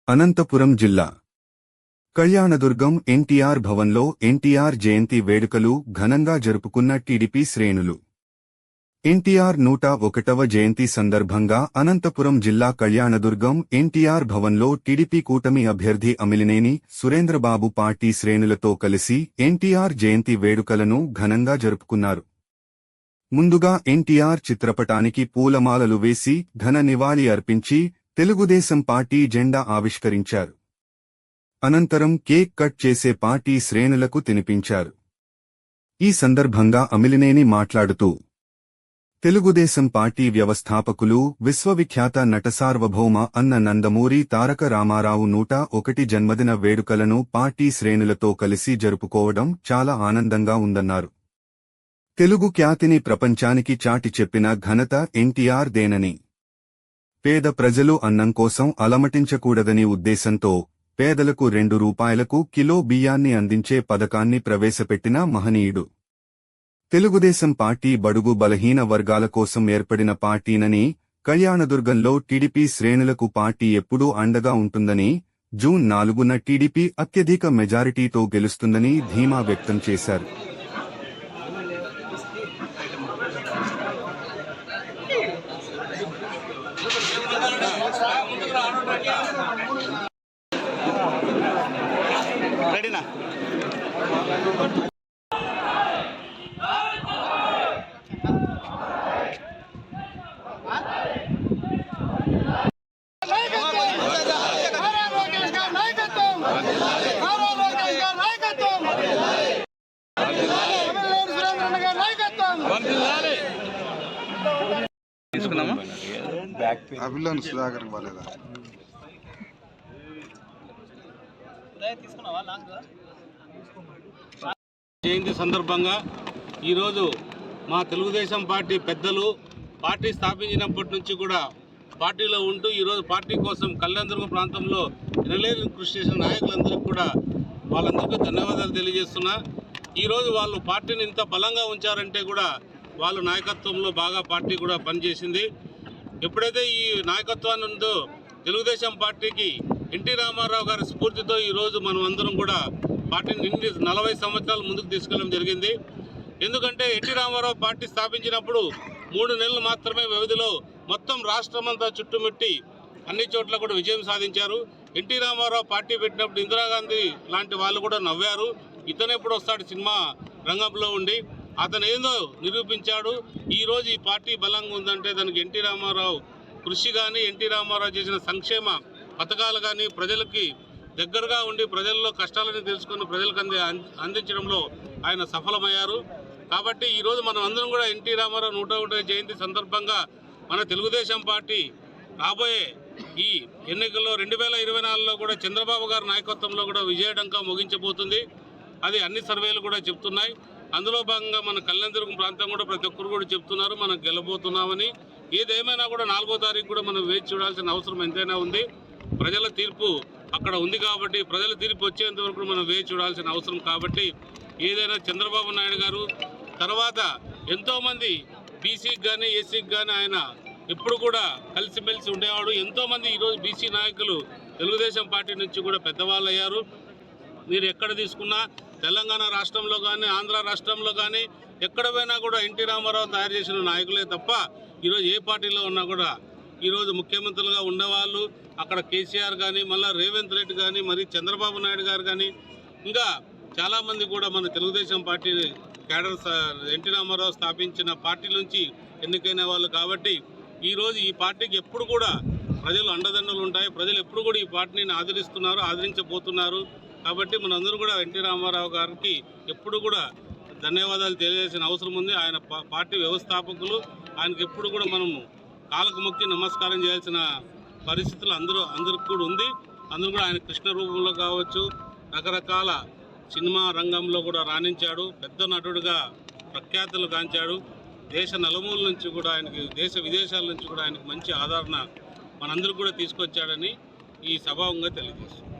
అనంతపురం జిల్లా కళ్యాణదుర్గం ఎన్టీఆర్ భవన్లో ఎన్టీఆర్ జయంతి వేడుకలు ఘనంగా జరుపుకున్న టీడీపీ శ్రేణులు. ఎన్టీఆర్ 101వ జయంతి సందర్భంగా అనంతపురం జిల్లా కళ్యాణదుర్గం ఎన్టీఆర్ భవన్లో టీడీపీ కూటమి అభ్యర్థి అమిలినేని సురేంద్రబాబు పార్టీ శ్రేణులతో కలిసి ఎన్టీఆర్ జయంతి వేడుకలను ఘనంగా జరుపుకున్నారు. ముందుగా ఎన్టీఆర్ చిత్రపటానికి పూలమాలలు వేసి ఘన నివాళి అర్పించి తెలుగుదేశం పార్టీ జెండా ఆవిష్కరించారు. అనంతరం కేక్ కట్ చేసే పార్టీ శ్రేణులకు తినిపించారు. ఈ సందర్భంగా అమిలినేని మాట్లాడుతూ, తెలుగుదేశం పార్టీ వ్యవస్థాపకులు విశ్వవిఖ్యాత నటసార్వభౌమ అన్న నందమూరి తారక రామారావు 101 జన్మదిన వేడుకలను పార్టీ శ్రేణులతో కలిసి జరుపుకోవడం చాలా ఆనందంగా ఉందన్నారు. తెలుగు ఖ్యాతిని ప్రపంచానికి చాటి చెప్పిన ఘనత ఎన్టీఆర్ దేనని, పేద ప్రజలు అన్నం కోసం అలమటించకూడదని ఉద్దేశంతో పేదలకు ₹2 కిలో బియ్యాన్ని అందించే పథకాన్ని ప్రవేశపెట్టిన మహనీయుడు. తెలుగుదేశం పార్టీ బడుగు బలహీన వర్గాల కోసం ఏర్పడిన పార్టీనని, కళ్యాణదుర్గంలో టీడీపీ శ్రేణులకు పార్టీ ఎప్పుడూ అండగా ఉంటుందని, జూన్ 4న టీడీపీ అత్యధిక మెజారిటీతో గెలుస్తుందని ధీమా వ్యక్తం చేశారు. జయంతి సందర్భంగా ఈరోజు మా తెలుగుదేశం పార్టీ పెద్దలు పార్టీ స్థాపించినప్పటి నుంచి కూడా పార్టీలో ఉంటూ ఈరోజు పార్టీ కోసం కళ్యాణదుర్గం ప్రాంతంలో ఎనలేని కృషి చేసిన నాయకులందరికీ కూడా వాళ్ళందరికీ ధన్యవాదాలు తెలియజేస్తున్నా. ఈరోజు వాళ్ళు పార్టీని ఇంత బలంగా ఉంచారంటే కూడా వాళ్ళ నాయకత్వంలో బాగా పార్టీ కూడా పనిచేసింది. ఎప్పుడైతే ఈ నాయకత్వాన్ని ఉందో తెలుగుదేశం పార్టీకి ఎన్టీ రామారావు గారి స్ఫూర్తితో ఈరోజు మనం అందరం కూడా పార్టీని 40 సంవత్సరాలు ముందుకు తీసుకెళ్ళడం జరిగింది. ఎందుకంటే ఎన్టీ రామారావు పార్టీ స్థాపించినప్పుడు 3 నెలలు మాత్రమే వ్యవధిలో మొత్తం రాష్ట్రమంతా చుట్టుముట్టి అన్ని చోట్ల కూడా విజయం సాధించారు. ఎన్టీ రామారావు పార్టీ పెట్టినప్పుడు ఇందిరాగాంధీ లాంటి వాళ్ళు కూడా నవ్వారు. ఇతనెప్పుడు వస్తాడు సినిమా రంగంలో ఉండి, అతను ఏందో నిరూపించాడు. ఈరోజు ఈ పార్టీ బలంగా ఉందంటే దానికి ఎన్టీ రామారావు కృషి కానీ, ఎన్టీ రామారావు చేసిన సంక్షేమ పథకాలు కానీ, ప్రజలకి దగ్గరగా ఉండి ప్రజల్లో కష్టాలను తెలుసుకుని ప్రజలకు అందించడంలో ఆయన సఫలమయ్యారు. కాబట్టి ఈరోజు మనం అందరం కూడా ఎన్టీ రామారావు 101వ జయంతి సందర్భంగా మన తెలుగుదేశం పార్టీ రాబోయే ఈ ఎన్నికల్లో 2024లో కూడా చంద్రబాబు గారి నాయకత్వంలో కూడా విజయడంకా ముగించబోతుంది. అది అన్ని సర్వేలు కూడా చెప్తున్నాయి. అందులో భాగంగా మన కళ్యాణదుర్గం ప్రాంతం కూడా ప్రతి ఒక్కరు కూడా చెప్తున్నారు మనం గెలబోతున్నామని. ఏదేమైనా కూడా 4వ తారీఖు కూడా మనం వేచి చూడాల్సిన అవసరం ఎంతైనా ఉంది. ప్రజల తీర్పు అక్కడ ఉంది కాబట్టి ప్రజల తీర్పు వచ్చేంత వరకు మనం వేచి చూడాల్సిన అవసరం కాబట్టి ఏదైనా చంద్రబాబు నాయుడు గారు తర్వాత ఎంతోమంది బీసీకి కానీ ఎస్సీకి కానీ ఆయన ఎప్పుడు కూడా కలిసిమెలిసి ఉండేవాడు. ఎంతోమంది ఈరోజు బీసీ నాయకులు తెలుగుదేశం పార్టీ నుంచి కూడా పెద్దవాళ్ళు అయ్యారు. మీరు ఎక్కడ తీసుకున్నా తెలంగాణ రాష్ట్రంలో కానీ ఆంధ్ర రాష్ట్రంలో కానీ ఎక్కడ పోయినా కూడా ఎన్టీ రామారావు తయారు చేసిన నాయకులే తప్ప ఈరోజు ఏ పార్టీలో ఉన్నా కూడా ఈరోజు ముఖ్యమంత్రులుగా ఉండేవాళ్ళు అక్కడ కేసీఆర్ కానీ, మళ్ళీ రేవంత్ రెడ్డి కానీ, మరి చంద్రబాబు నాయుడు గారు కానీ, ఇంకా చాలామంది కూడా మన తెలుగుదేశం పార్టీ క్యాడర్ ఎన్టీ రామారావు స్థాపించిన పార్టీ నుంచి ఎన్నికైన వాళ్ళు. కాబట్టి ఈరోజు ఈ పార్టీకి ఎప్పుడు కూడా ప్రజలు అండదండలు ఉంటాయి. ప్రజలు ఎప్పుడు కూడా ఈ పార్టీని ఆదరిస్తున్నారు, ఆదరించబోతున్నారు. కాబట్టి మనందరూ కూడా ఎన్టీ రామారావు గారికి ఎప్పుడు కూడా ధన్యవాదాలు తెలియజేసిన అవసరం ఉంది. ఆయన పార్టీ వ్యవస్థాపకులు, ఆయనకి ఎప్పుడు కూడా మనము కాళ్ళకు మొక్కి నమస్కారం చేయాల్సిన పరిస్థితులు అందరికి కూడా ఉంది. అందరూ కూడా ఆయన కృష్ణ రూపంలో కావచ్చు, రకరకాల సినిమా రంగంలో కూడా రాణించాడు. పెద్ద నటుడుగా ప్రఖ్యాతులు గాంచాడు. దేశ నలుమూల నుంచి కూడా ఆయనకి, దేశ విదేశాల నుంచి కూడా ఆయనకి మంచి ఆదరణ మనందరికీ కూడా తీసుకొచ్చాడని ఈ సభావంగా తెలియజేస్తుంది.